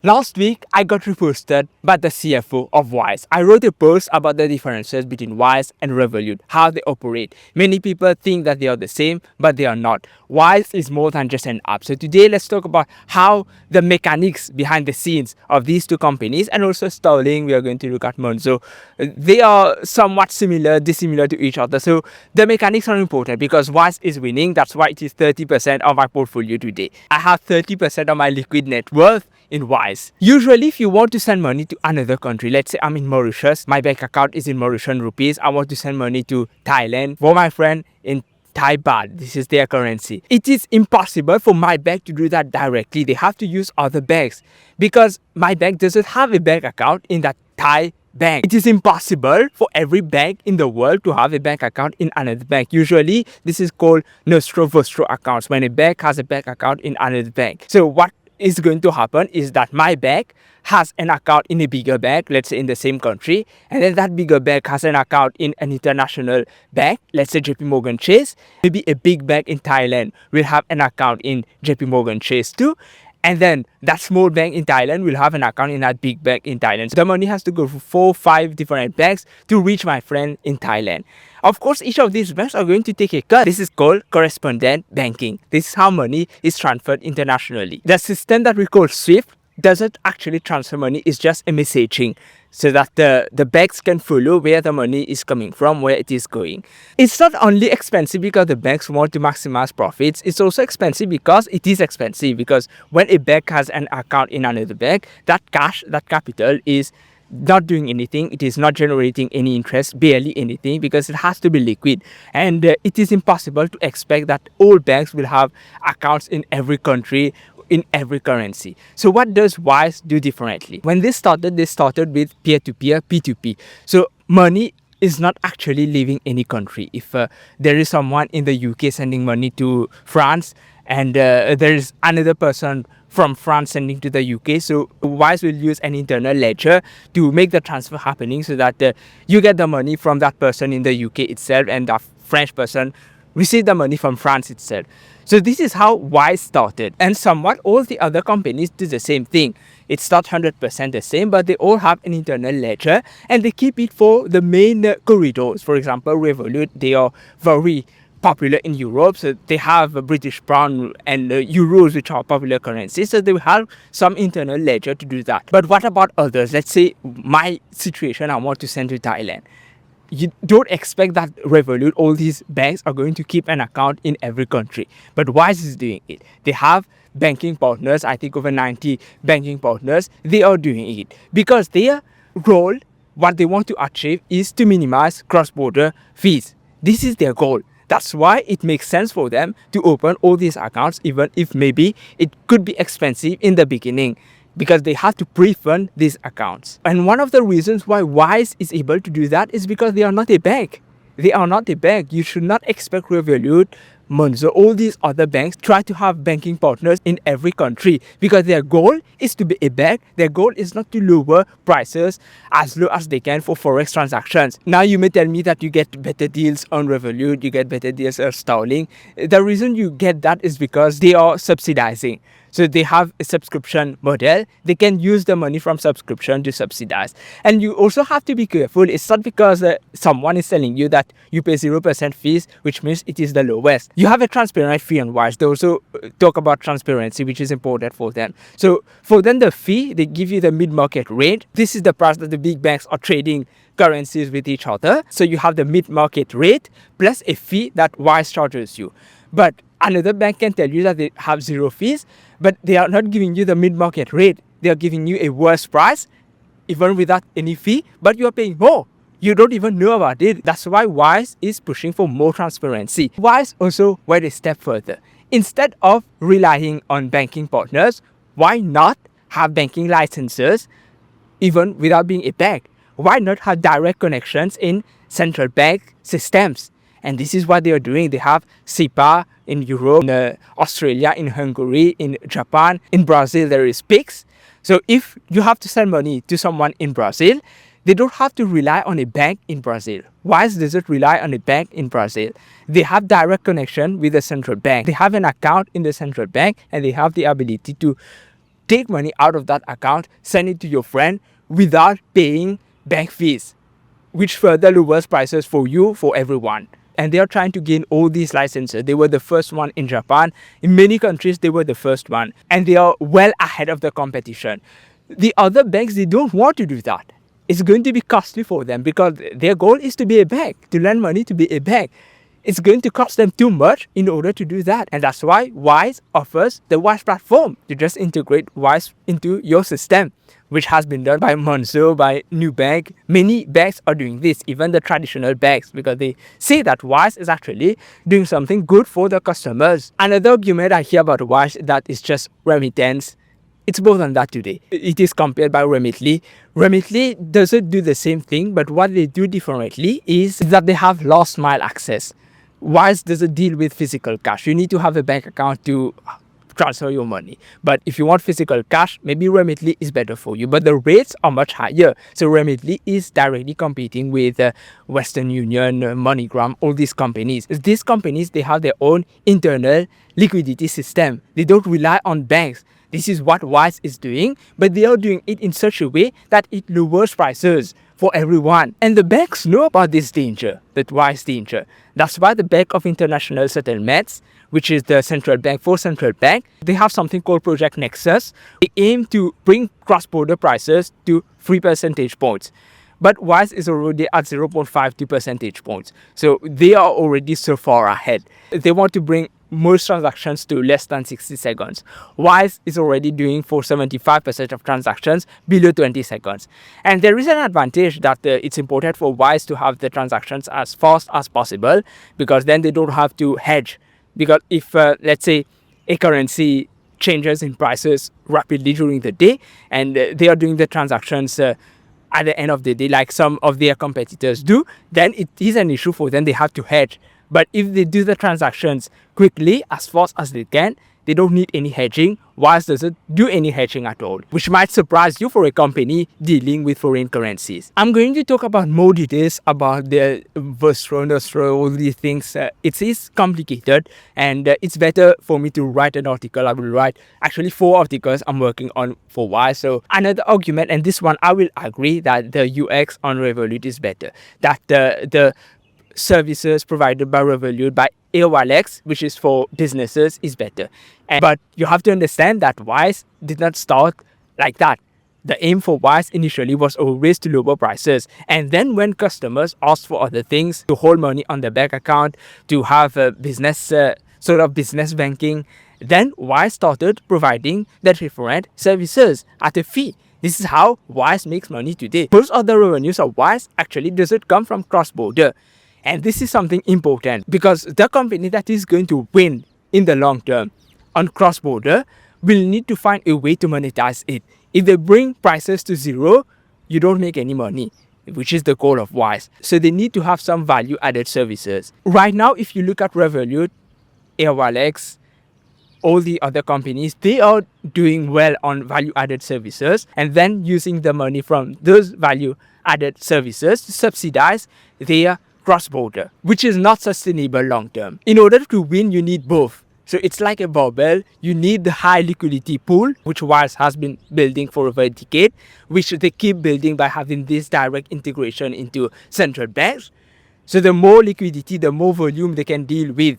Last week, I got reposted by the CFO of Wise. I wrote a post about the differences between Wise and Revolut, how they operate. Many people think that they are the same, but they are not. Wise is more than just an app. So today, let's talk about how the mechanics behind the scenes of these two companies, and also Sterling, we are going to look at Monzo. They are somewhat similar, dissimilar to each other. So the mechanics are important because Wise is winning. That's why it is 30% of my portfolio today. I have 30% of my liquid net worth in Wise. Usually, if you want to send money to another country, let's say I'm in Mauritius, my bank account is in Mauritian rupees, I want to send money to Thailand for my friend in Thai baht, this is their currency. It is impossible for my bank to do that directly. They have to use other banks because my bank doesn't have a bank account in that Thai bank. It is impossible for every bank in the world to have a bank account in another bank. Usually, this is called nostro vostro accounts, when a bank has a bank account in another bank. So what is going to happen is that my bank has an account in a bigger bank, let's say in the same country, and then that bigger bank has an account in an international bank, let's say JP Morgan Chase. Maybe a big bank in Thailand will have an account in JP Morgan Chase too, and then that small bank in Thailand will have an account in that big bank in Thailand. So the money has to go through 4-5 different banks to reach my friend in Thailand. Of course, each of these banks are going to take a cut. This is called correspondent banking. This is how money is transferred internationally. The system that we call SWIFT doesn't actually transfer money, it's just a messaging so that the banks can follow where the money is coming from, where it is going. It's not only expensive because the banks want to maximize profits, it's also expensive because it is expensive, because when a bank has an account in another bank, that cash, that capital is not doing anything, it is not generating any interest, barely anything, because it has to be liquid, and it is impossible to expect that all banks will have accounts in every country, in every currency. So what does Wise do differently? When they started with peer-to-peer, P2P. So money is not actually leaving any country. If there is someone in the UK sending money to France, and there is another person from France sending to the UK, so Wise will use an internal ledger to make the transfer happening, so that you get the money from that person in the UK itself, and the French person receive the money from France itself. So this is how Wise started, and somewhat all the other companies do the same thing. It's not 100% the same, but they all have an internal ledger, and they keep it for the main corridors. For example, Revolut, they are very popular in Europe, so they have a British pound and euros, which are popular currencies, so they will have some internal ledger to do that. But what about others? Let's say my situation, I want to send to Thailand. You don't expect that Revolut, all these banks are going to keep an account in every country, but Wise is doing it. They have banking partners, I think over 90 banking partners. They are doing it because their goal, what they want to achieve, is to minimize cross-border fees. This is their goal. That's why it makes sense for them to open all these accounts, even if maybe it could be expensive in the beginning, because they have to pre-fund these accounts. And one of the reasons why Wise is able to do that is because they are not a bank. They are not a bank. You should not expect Revolut, Monzo, all these other banks try to have banking partners in every country, because their goal is to be a bank. Their goal is not to lower prices as low as they can for forex transactions. Now you may tell me that you get better deals on Revolut, you get better deals on Starling. The reason you get that is because they are subsidizing. So they have a subscription model. They can use the money from subscription to subsidize. And you also have to be careful. It's not because someone is telling you that you pay 0% fees, which means it is the lowest. You have a transparent fee on Wise. They also talk about transparency, which is important for them. So for them, the fee, they give you the mid-market rate. This is the price that the big banks are trading currencies with each other. So you have the mid-market rate plus a fee that Wise charges you. But another bank can tell you that they have zero fees, but they are not giving you the mid-market rate. They are giving you a worse price, even without any fee, but you are paying more. You don't even know about it. That's why Wise is pushing for more transparency. Wise also went a step further. Instead of relying on banking partners, why not have banking licenses even without being a bank? Why not have direct connections in central bank systems? And this is what they are doing. They have SEPA in Europe, in Australia, in Hungary, in Japan. In Brazil, there is PIX. So if you have to send money to someone in Brazil, they don't have to rely on a bank in Brazil. Wise doesn't rely on a bank in Brazil. They have direct connection with the central bank. They have an account in the central bank, and they have the ability to take money out of that account, send it to your friend without paying bank fees, which further lowers prices for you, for everyone. And they are trying to gain all these licenses. They were the first one in Japan. In many countries, they were the first one. And they are well ahead of the competition. The other banks, they don't want to do that. It's going to be costly for them because their goal is to be a bank, to lend money to be a bank. It's going to cost them too much in order to do that. And that's why Wise offers the Wise platform to just integrate Wise into your system, which has been done by Monzo, by Nubank. Many banks are doing this, even the traditional banks, because they say that Wise is actually doing something good for the customers. Another argument I hear about Wise that is just remittance. It's more than that today. It is compared by Remitly. Remitly doesn't do the same thing, but what they do differently is that they have last mile access. Wise doesn't deal with physical cash. You need to have a bank account to transfer your money. But if you want physical cash, maybe Remitly is better for you. But the rates are much higher. So Remitly is directly competing with Western Union, MoneyGram, all these companies. These companies, they have their own internal liquidity system. They don't rely on banks. This is what Wise is doing, but they are doing it in such a way that it lowers prices for everyone. And the banks know about this danger, that Wise danger. That's why the Bank of International Settlements, which is the central bank for central bank, they have something called Project Nexus. They aim to bring cross-border prices to 3 percentage points. But Wise is already at 0.52 percentage points. So they are already so far ahead. They want to bring most transactions to less than 60 seconds. Wise is already doing for 75% of transactions below 20 seconds. And there is an advantage that it's important for Wise to have the transactions as fast as possible, because then they don't have to hedge. Because if, let's say, a currency changes in prices rapidly during the day, and they are doing the transactions at the end of the day, like some of their competitors do, then it is an issue for them. They have to hedge. But if they do the transactions quickly, as fast as they can, they don't need any hedging. Wise doesn't do any hedging at all, which might surprise you for a company dealing with foreign currencies. I'm going to talk about more details about the Nostro, all these things. It is complicated, and it's better for me to write an article. I will write actually 4 articles I'm working on for Wise. So another argument, and this one I will agree, that the UX on Revolut is better. That the services provided by Revolut, by AIRWALLEX, which is for businesses, is better. But you have to understand that Wise did not start like that. The aim for Wise initially was always to lower prices. And then when customers asked for other things, to hold money on their bank account, to have a business, sort of business banking, then Wise started providing the different services at a fee. This is how Wise makes money today. Most of the revenues of Wise actually doesn't come from cross-border. And this is something important, because the company that is going to win in the long term on cross-border will need to find a way to monetize it. If they bring prices to zero, you don't make any money, which is the goal of Wise. So they need to have some value-added services. Right now, if you look at Revolut, AIRWALLEX, all the other companies, they are doing well on value-added services, and then using the money from those value-added services to subsidize their cross-border, which is not sustainable long-term. In order to win, you need both. So it's like a barbell. You need the high liquidity pool, which Wise has been building for over a decade, which they keep building by having this direct integration into central banks. So the more liquidity, the more volume they can deal with,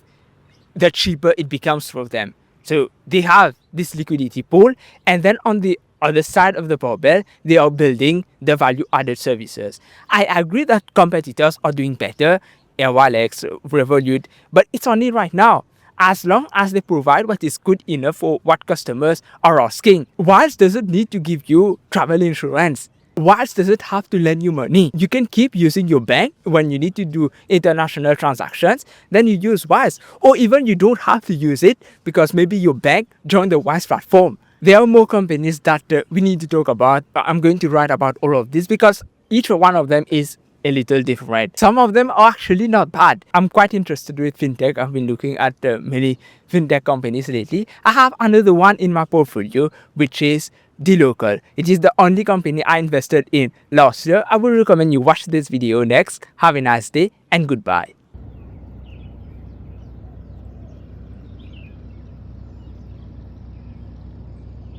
the cheaper it becomes for them. So they have this liquidity pool, and then on the other side of the barbell, they are building the value-added services. I agree that competitors are doing better, AIRWALLEX, Revolut, but it's only right now. As long as they provide what is good enough for what customers are asking. Wise doesn't need to give you travel insurance. Wise doesn't have to lend you money. You can keep using your bank when you need to do international transactions. Then you use Wise. Or even you don't have to use it because maybe your bank joined the Wise platform. There are more companies that we need to talk about. I'm going to write about all of this because each one of them is a little different. Some of them are actually not bad. I'm quite interested with fintech. I've been looking at many fintech companies lately. I have another one in my portfolio, which is dLocal. It is the only company I invested in last year. I would recommend you watch this video next. Have a nice day and goodbye.